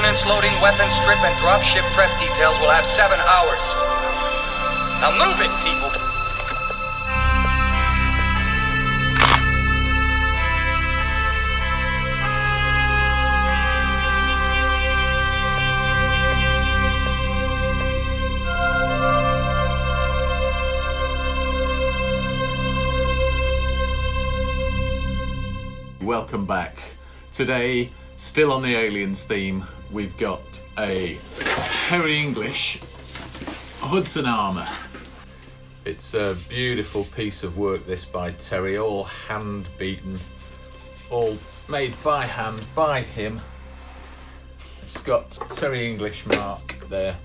Ordnance loading, weapon strip, and drop ship prep details will have 7 hours. Now move it, people! Welcome back. Today, still on the aliens theme, we've got a Terry English Hudson Armour. It's a beautiful piece of work, this, by Terry, all hand beaten, all made by hand by him. It's got Terry English mark there,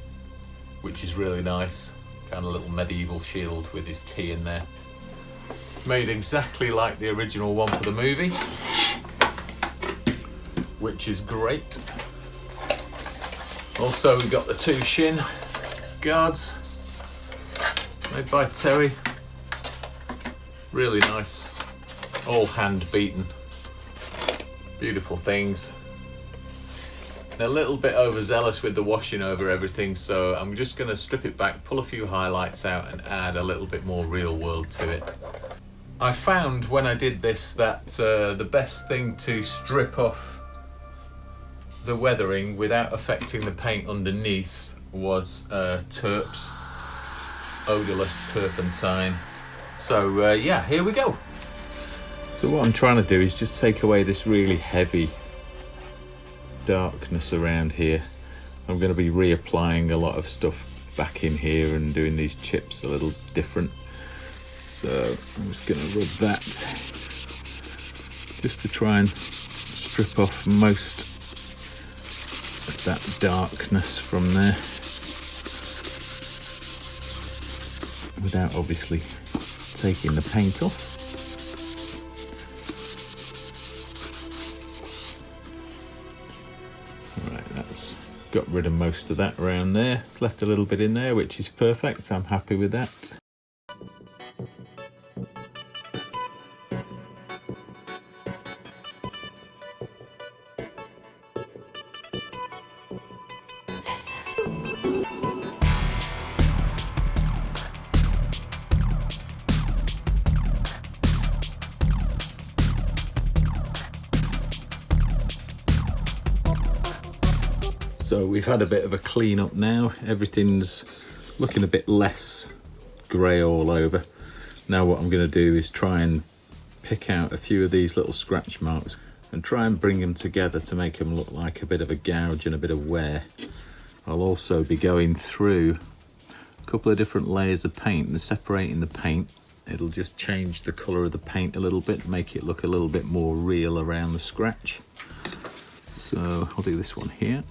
which is really nice, kind of little medieval shield with his T in there. Made exactly like the original one for the movie, which is great. Also, we got the 2 shin guards made by Terry. Really nice, all hand beaten, beautiful things. And a little bit overzealous with the washing over everything, so I'm just going to strip it back, pull a few highlights out, and add a little bit more real world to it. I found when I did this that the best thing to strip off the weathering without affecting the paint underneath was terps, odorless turpentine. So yeah, here we go. So what I'm trying to do is just take away this really heavy darkness around here. I'm going to be reapplying a lot of stuff back in here and doing these chips a little different. So I'm just going to rub that just to try and strip off most of that darkness from there, without obviously taking the paint off. Alright, that's got rid of most of that around there. It's left a little bit in there, which is perfect. I'm happy with that. So we've had a bit of a clean up now. Everything's looking a bit less grey all over. Now what I'm going to do is try and pick out a few of these little scratch marks and try and bring them together to make them look like a bit of a gouge and a bit of wear. I'll also be going through a couple of different layers of paint and separating the paint. It'll just change the colour of the paint a little bit, make it look a little bit more real around the scratch. So I'll do this one here.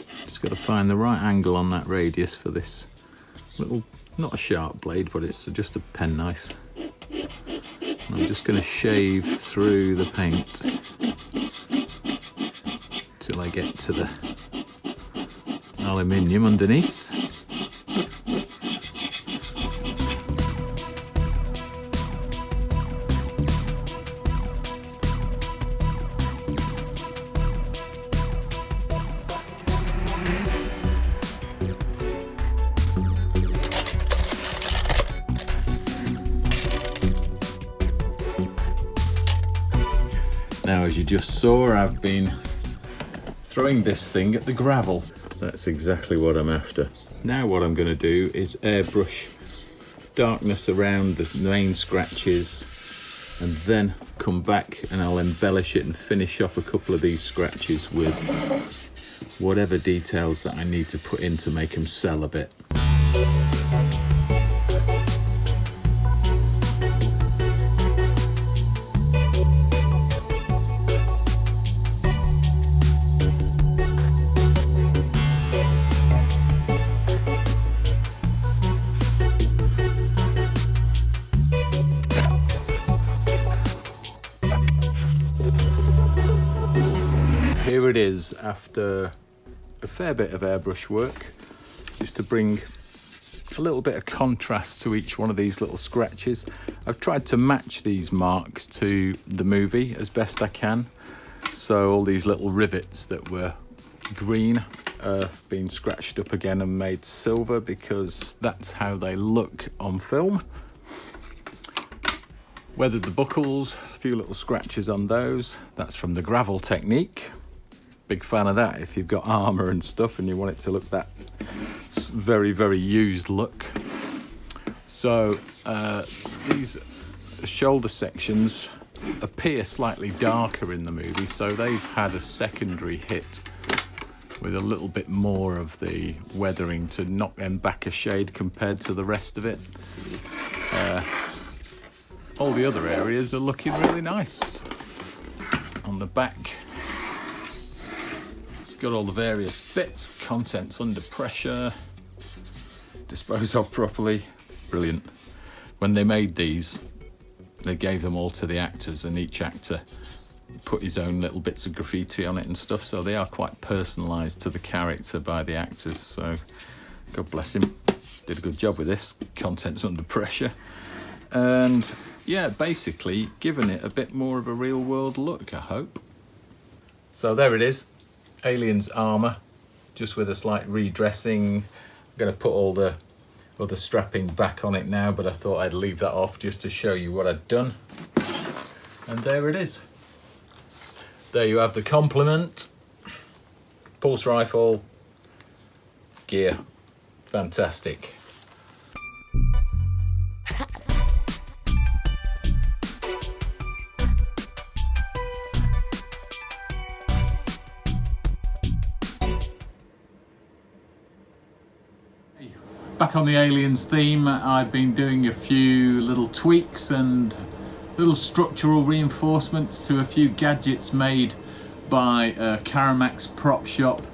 Just got to find the right angle on that radius for this little, not a sharp blade, but it's just a penknife. I'm just going to shave through the paint till I get to the aluminium underneath. Now, as you just saw, I've been throwing this thing at the gravel. That's exactly what I'm after. Now what I'm going to do is airbrush darkness around the main scratches, and then come back and I'll embellish it and finish off a couple of these scratches with whatever details that I need to put in to make them sell a bit. Here it is after a fair bit of airbrush work, just to bring a little bit of contrast to each one of these little scratches. I've tried to match these marks to the movie as best I can. So all these little rivets that were green have been scratched up again and made silver because that's how they look on film. Weathered the buckles, a few little scratches on those. That's from the gravel technique. Big fan of that if you've got armour and stuff and you want it to look that very, very used look. So these shoulder sections appear slightly darker in the movie, so they've had a secondary hit with a little bit more of the weathering to knock them back a shade compared to the rest of it. All the other areas are looking really nice. On the back, it's got all the various bits, contents under pressure, disposed of properly. Brilliant. When they made these, they gave them all to the actors, and each actor put his own little bits of graffiti on it and stuff, so they are quite personalised to the character by the actors, so God bless him. Did a good job with this, contents under pressure. And yeah, basically given it a bit more of a real world look, I hope. So there it is, Aliens armour, just with a slight redressing. I'm going to put all the other strapping back on it now, but I thought I'd leave that off just to show you what I'd done. And there it is. There you have the complement. Pulse rifle, gear, fantastic. Back on the Aliens theme, I've been doing a few little tweaks and little structural reinforcements to a few gadgets made by Caramacs prop shop.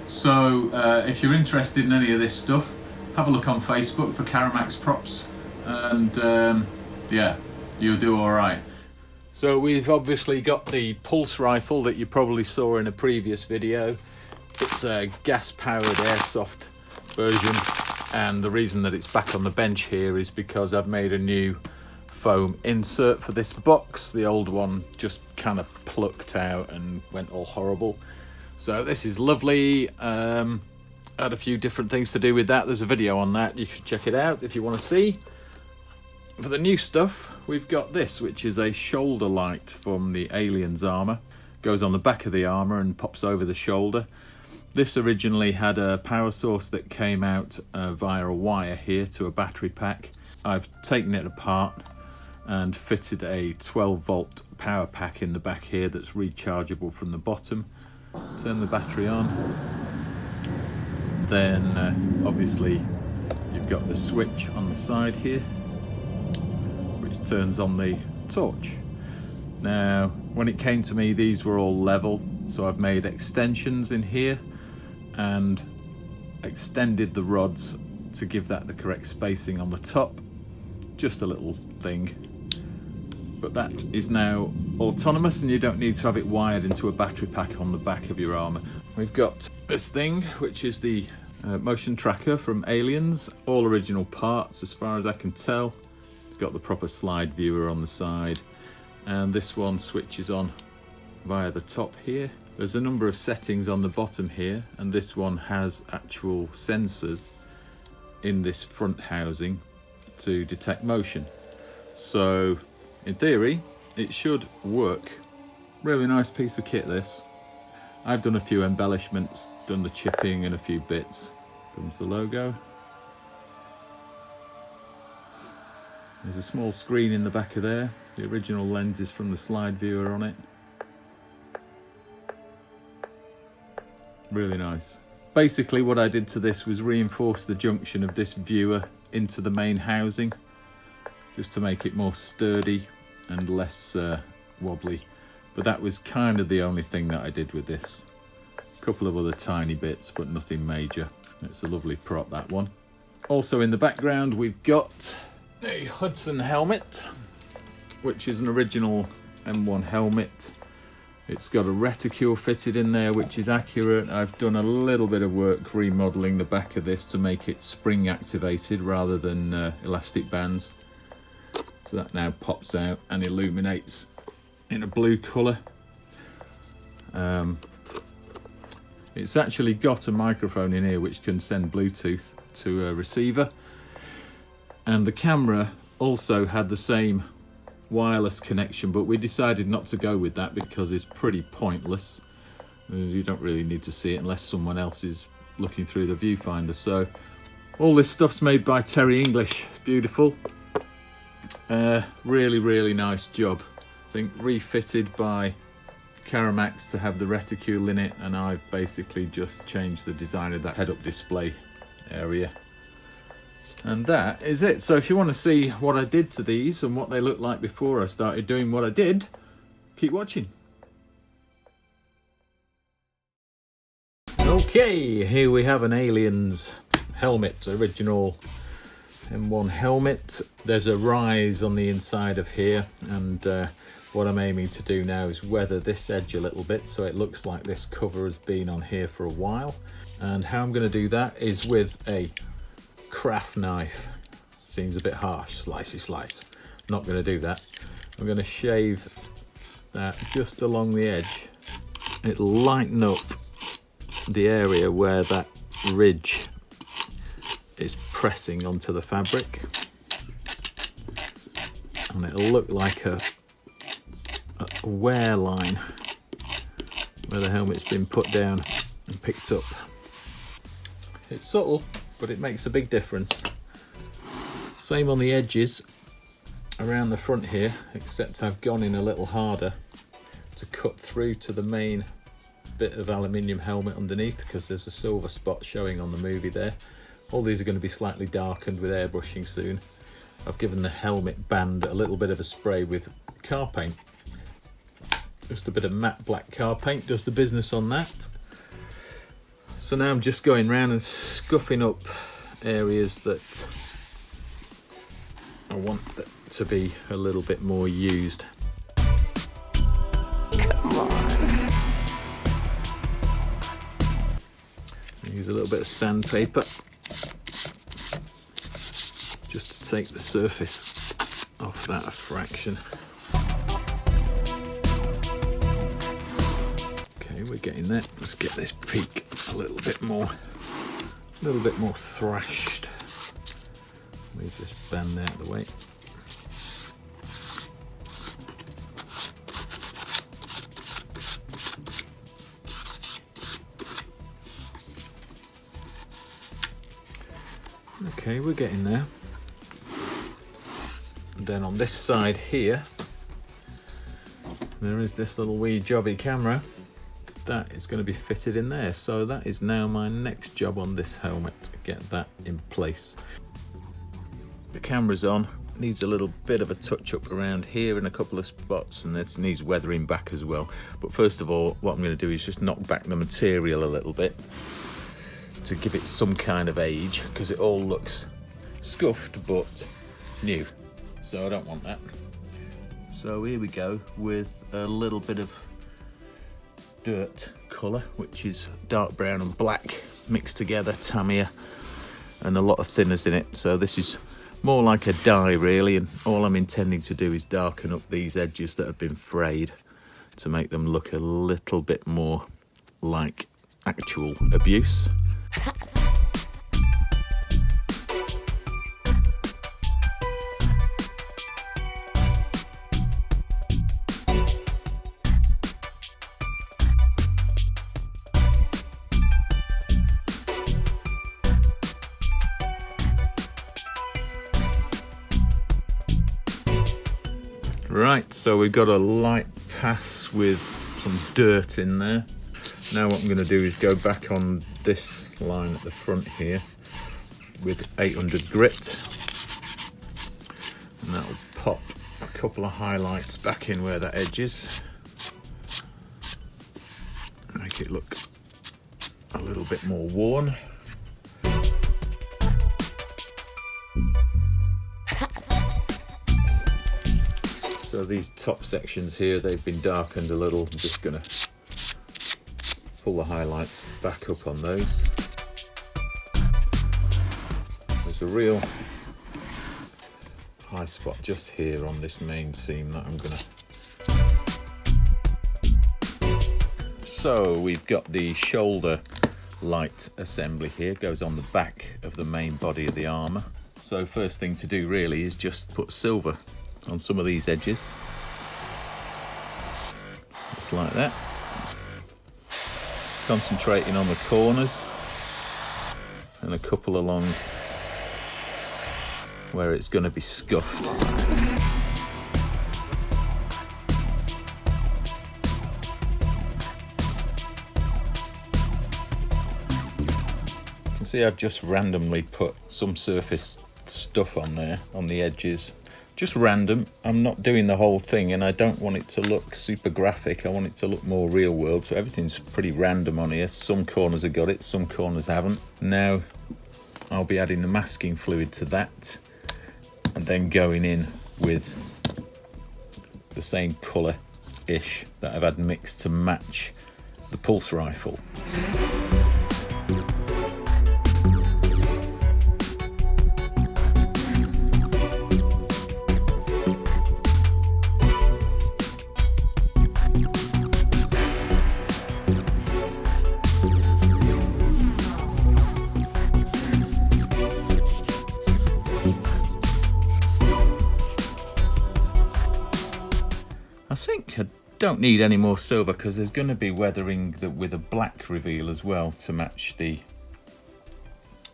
So if you're interested in any of this stuff, have a look on Facebook for Caramacs props, and yeah, you'll do all right. So we've obviously got the pulse rifle that you probably saw in a previous video. It's a gas-powered airsoft version. And the reason that it's back on the bench here is because I've made a new foam insert for this box. The old one just kind of plucked out and went all horrible. So this is lovely. Had a few different things to do with that. There's a video on that. You should check it out if you want to see. For the new stuff, we've got this, which is a shoulder light from the Aliens armour. Goes on the back of the armour and pops over the shoulder. This originally had a power source that came out via a wire here to a battery pack. I've taken it apart and fitted a 12-volt power pack in the back here that's rechargeable from the bottom. Turn the battery on. Then obviously you've got the switch on the side here, which turns on the torch. Now, when it came to me, these were all level, so I've made extensions in here and extended the rods to give that the correct spacing on the top. Just a little thing, but that is now autonomous and you don't need to have it wired into a battery pack on the back of your armour. We've got this thing, which is the motion tracker from Aliens, all original parts as far as I can tell. It's got the proper slide viewer on the side, and this one switches on via the top here. There's a number of settings on the bottom here, and this one has actual sensors in this front housing to detect motion. So in theory, it should work. Really nice piece of kit, this. I've done a few embellishments, done the chipping and a few bits. Comes the logo. There's a small screen in the back of there. The original lens is from the slide viewer on it. Really nice. Basically what I did to this was reinforce the junction of this viewer into the main housing, just to make it more sturdy and less wobbly. But that was kind of the only thing that I did with this. A couple of other tiny bits, but nothing major. It's a lovely prop, that one. Also in the background we've got a Hudson helmet, which is an original M1 helmet. It's got a reticule fitted in there, which is accurate. I've done a little bit of work remodelling the back of this to make it spring activated rather than elastic bands. So that now pops out and illuminates in a blue colour. It's actually got a microphone in here which can send Bluetooth to a receiver, and the camera also had the same wireless connection, but we decided not to go with that because it's pretty pointless. You don't really need to see it unless someone else is looking through the viewfinder. So all this stuff's made by Terry English. It's beautiful. Really nice job. I think refitted by Caramacs to have the reticule in it, and I've basically just changed the design of that head-up display area. And that is it. So if you want to see what I did to these and what they looked like before I started doing what I did, keep watching. Okay, here we have an Aliens helmet, original M1 helmet. There's a rise on the inside of here, and what I'm aiming to do now is weather this edge a little bit so it looks like this cover has been on here for a while. And how I'm going to do that is with a craft knife. Seems a bit harsh, slicey slice. Not going to do that. I'm going to shave that just along the edge. It'll lighten up the area where that ridge is pressing onto the fabric, and it'll look like a wear line where the helmet's been put down and picked up. It's subtle, but it makes a big difference. Same on the edges around the front here, except I've gone in a little harder to cut through to the main bit of aluminium helmet underneath, because there's a silver spot showing on the movie there. All these are going to be slightly darkened with airbrushing soon. I've given the helmet band a little bit of a spray with car paint. Just a bit of matte black car paint does the business on that. So now I'm just going around and scuffing up areas that I want to be a little bit more used. Come on. Use a little bit of sandpaper just to take the surface off that a fraction. Okay, we're getting there. Let's get this peak a little bit more thrashed. Move this band out of the way. Okay, we're getting there. And then on this side here, there is this little wee jobby camera that is going to be fitted in there. So that is now my next job on this helmet, to get that in place. The camera's on, needs a little bit of a touch up around here in a couple of spots, and it needs weathering back as well. But first of all, what I'm going to do is just knock back the material a little bit to give it some kind of age, because it all looks scuffed but new, so I don't want that. So here we go with a little bit of dirt colour, which is dark brown and black mixed together, Tamiya, and a lot of thinners in it. So this is more like a dye really, and all I'm intending to do is darken up these edges that have been frayed to make them look a little bit more like actual abuse. Right, so we've got a light pass with some dirt in there. Now what I'm going to do is go back on this line at the front here with 800 grit, and that'll pop a couple of highlights back in where that edge is, make it look a little bit more worn. So these top sections here, they've been darkened a little. I'm just going to pull the highlights back up on those. There's a real high spot just here on this main seam that I'm going to So we've got the shoulder light assembly here, goes on the back of the main body of the Armour. So first thing to do really is just put silver on some of these edges, just like that, concentrating on the corners and a couple along where it's going to be scuffed. You can see I've just randomly put some surface stuff on there, on the edges. Just random. I'm not doing the whole thing, and I don't want it to look super graphic. I want it to look more real world, so everything's pretty random on here. Some corners have got it, some corners haven't. Now I'll be adding the masking fluid to that, and then going in with the same colour-ish that I've had mixed to match the pulse rifle. I think I don't need any more silver because there's going to be weathering with a black reveal as well to match the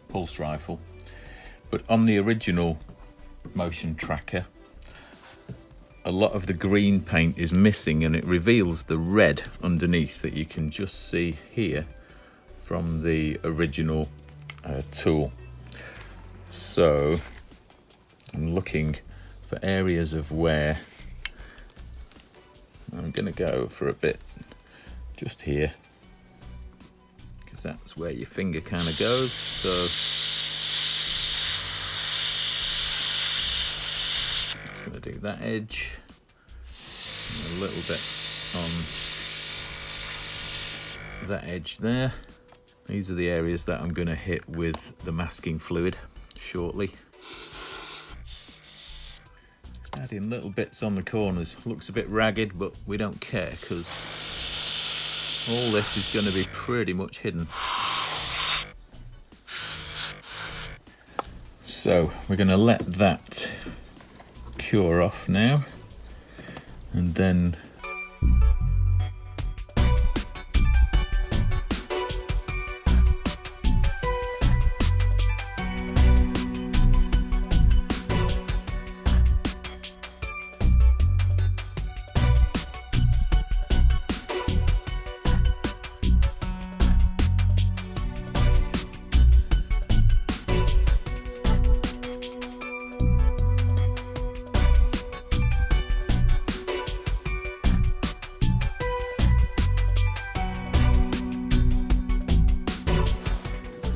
pulse rifle. But on the original motion tracker, a lot of the green paint is missing, and it reveals the red underneath that you can just see here from the original tool. So I'm looking for areas of where I'm going to go for a bit just here, because that's where your finger kind of goes. So just going to do that edge and a little bit on that edge there. These are the areas that I'm going to hit with the masking fluid shortly. Adding little bits on the corners. Looks a bit ragged, but we don't care because all this is going to be pretty much hidden. So we're going to let that cure off now, and then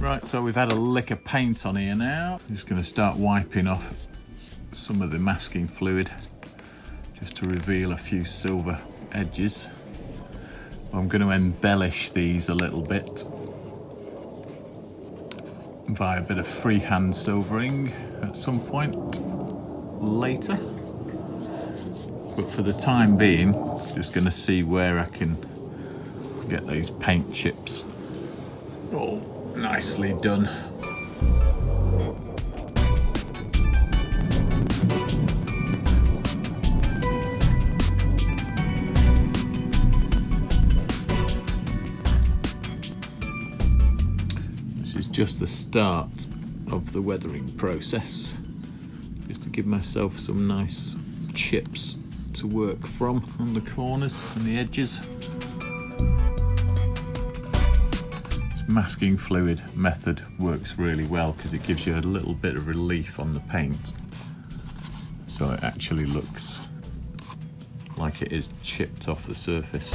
right, so we've had a lick of paint on here now. I'm just going to start wiping off some of the masking fluid just to reveal a few silver edges. I'm going to embellish these a little bit by a bit of freehand silvering at some point later. But for the time being, just going to see where I can get those paint chips all nicely done. This is just the start of the weathering process, just to give myself some nice chips to work from on the corners and the edges. Masking fluid method works really well because it gives you a little bit of relief on the paint, so it actually looks like it is chipped off the surface.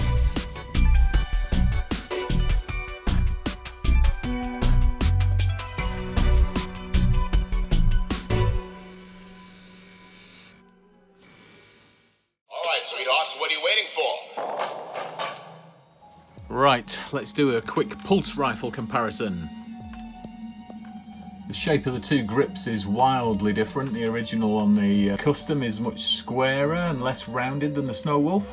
Alright, sweethearts, what are you waiting for? Right, let's do a quick pulse rifle comparison. The shape of the two grips is wildly different. The original on the custom is much squarer and less rounded than the Snow Wolf.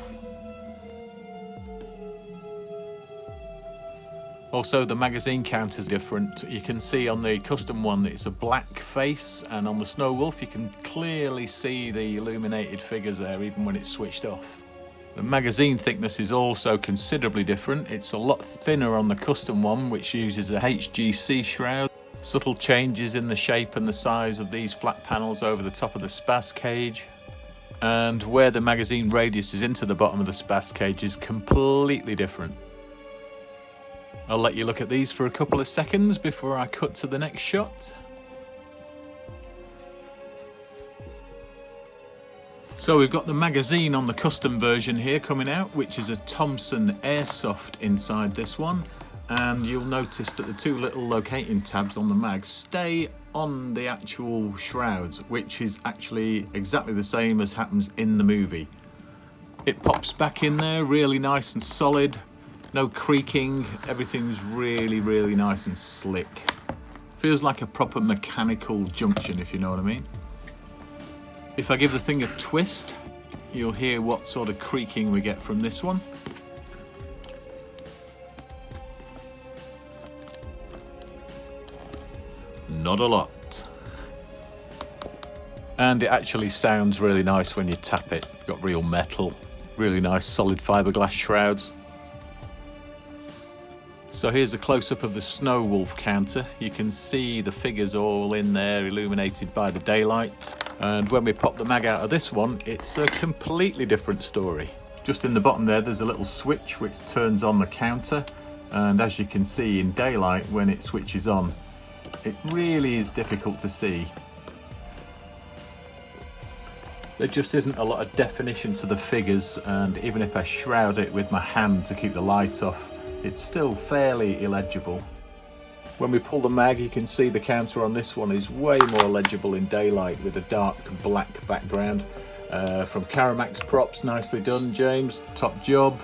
Also, the magazine count is different. You can see on the custom one that it's a black face, and on the Snow Wolf you can clearly see the illuminated figures there even when it's switched off. The magazine thickness is also considerably different. It's a lot thinner on the custom one, which uses a HGC shroud. Subtle changes in the shape and the size of these flat panels over the top of the spas cage. And where the magazine radius is into the bottom of the spas cage is completely different. I'll let you look at these for a couple of seconds before I cut to the next shot. So we've got the magazine on the custom version here coming out, which is a Thompson Airsoft inside this one. And you'll notice that the two little locating tabs on the mag stay on the actual shrouds, which is actually exactly the same as happens in the movie. It pops back in there really nice and solid. No creaking, everything's really, really nice and slick. Feels like a proper mechanical junction, if you know what I mean. If I give the thing a twist, you'll hear what sort of creaking we get from this one. Not a lot. And it actually sounds really nice when you tap it. Got real metal, really nice solid fiberglass shrouds. So here's a close-up of the Snow Wolf counter. You can see the figures all in there illuminated by the daylight. And when we pop the mag out of this one, it's a completely different story. Just in the bottom there's a little switch which turns on the counter. And as you can see in daylight, when it switches on, it really is difficult to see. There just isn't a lot of definition to the figures, and even if I shroud it with my hand to keep the light off, it's still fairly illegible. When we pull the mag, you can see the counter on this one is way more legible in daylight with a dark black background. From Caramacs props, nicely done, James, top job.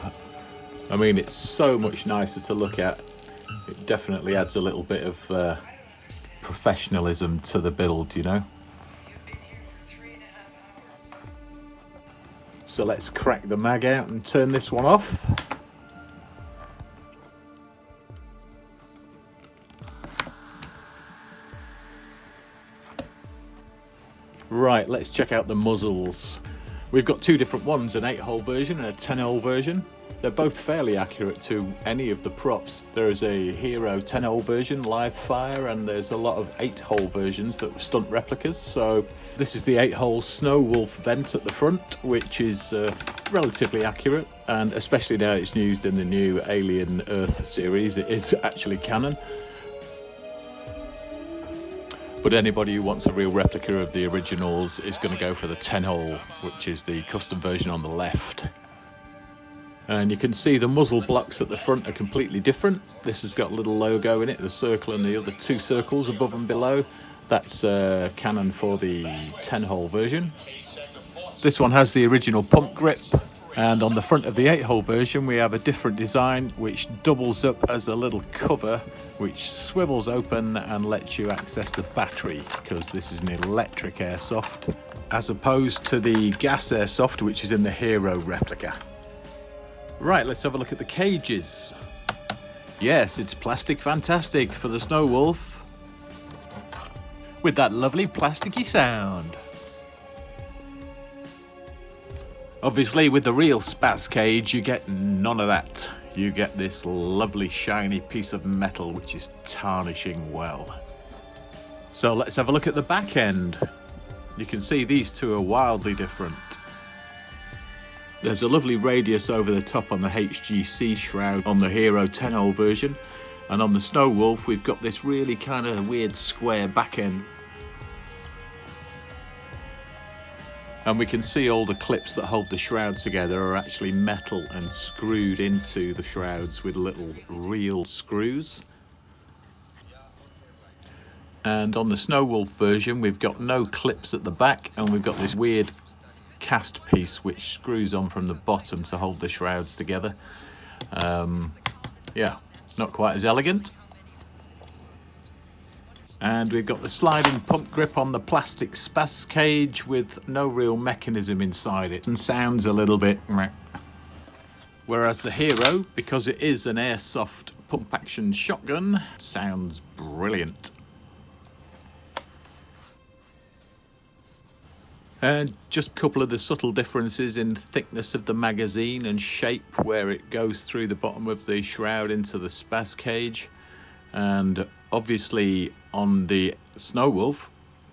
I mean, it's so much nicer to look at. It definitely adds a little bit of professionalism to the build, you know. So let's crack the mag out and turn this one off. Right, let's check out the muzzles. We've got two different ones, an 8-hole version and a 10-hole version. They're both fairly accurate to any of the props. There is a Hero 10-hole version, live fire, and there's a lot of 8-hole versions that were stunt replicas. So this is the 8-hole Snow Wolf vent at the front, which is relatively accurate, and especially now it's used in the new Alien Earth series, it is actually canon. But anybody who wants a real replica of the originals is going to go for the 10-hole, which is the custom version on the left. And you can see the muzzle blocks at the front are completely different. This has got a little logo in it, the circle and the other two circles above and below. That's canon for the 10-hole version. This one has the original pump grip. And on the front of the 8-hole version, we have a different design which doubles up as a little cover which swivels open and lets you access the battery, because this is an electric airsoft as opposed to the gas airsoft which is in the Hero replica. Right, let's have a look at the cages. Yes, it's plastic fantastic for the Snow Wolf, with that lovely plasticky sound. Obviously, with the real Spats cage, you get none of that. You get this lovely shiny piece of metal which is tarnishing well. So let's have a look at the back end. You can see these two are wildly different. There's a lovely radius over the top on the HGC shroud on the Hero 10-hole version, and on the Snow Wolf we've got this really kind of weird square back end. And we can see all the clips that hold the shrouds together are actually metal and screwed into the shrouds with little real screws. And on the Snow Wolf version we've got no clips at the back, and we've got this weird cast piece which screws on from the bottom to hold the shrouds together. Yeah, not quite as elegant. And we've got the sliding pump grip on the plastic Spas cage with no real mechanism inside it, and sounds a little bit meh. Whereas the Hero, because it is an airsoft pump action shotgun. Sounds brilliant. And just a couple of the subtle differences in thickness of the magazine and shape where it goes through the bottom of the shroud into the spaz cage. And obviously on the Snow Wolf,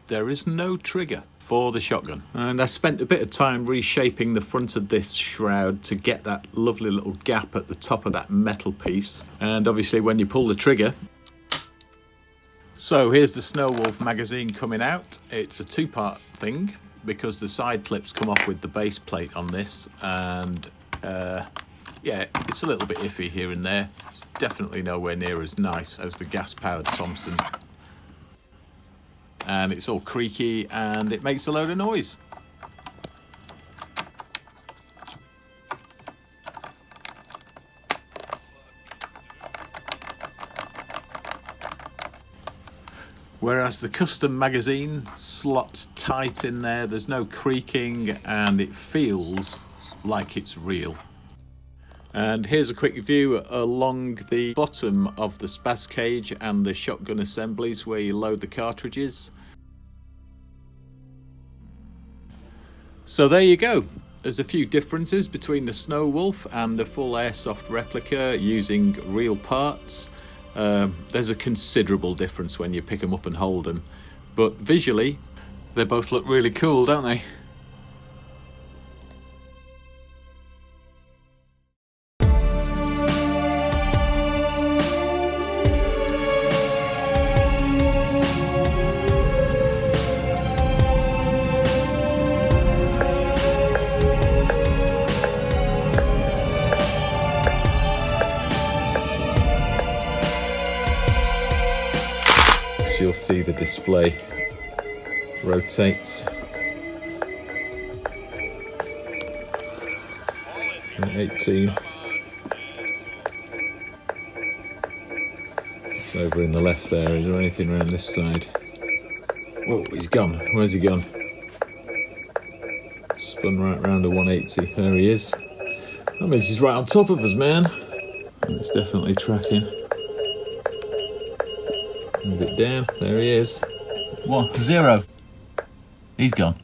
there is no trigger for the shotgun. And I spent a bit of time reshaping the front of this shroud to get that lovely little gap at the top of that metal piece. And obviously when you pull the trigger. So here's the Snow Wolf magazine coming out. It's a two-part thing, because the side clips come off with the base plate on this, and yeah, it's a little bit iffy here and there. It's definitely nowhere near as nice as the gas-powered Thompson, and it's all creaky and it makes a load of noise. Whereas the custom magazine slots tight in there, there's no creaking, and it feels like it's real. And here's a quick view along the bottom of the spaz cage and the shotgun assemblies where you load the cartridges. So there you go. There's a few differences between the Snow Wolf and the full airsoft replica using real parts. There's a considerable difference when you pick them up and hold them, but visually they both look really cool, don't they? You'll see the display rotates at 18. It's over in the left there. Is there anything around this side? Whoa, he's gone. Where's he gone? Spun right round to 180. There he is. That means he's right on top of us, man. It's definitely tracking. A bit down, there he is. 1, 0. He's gone.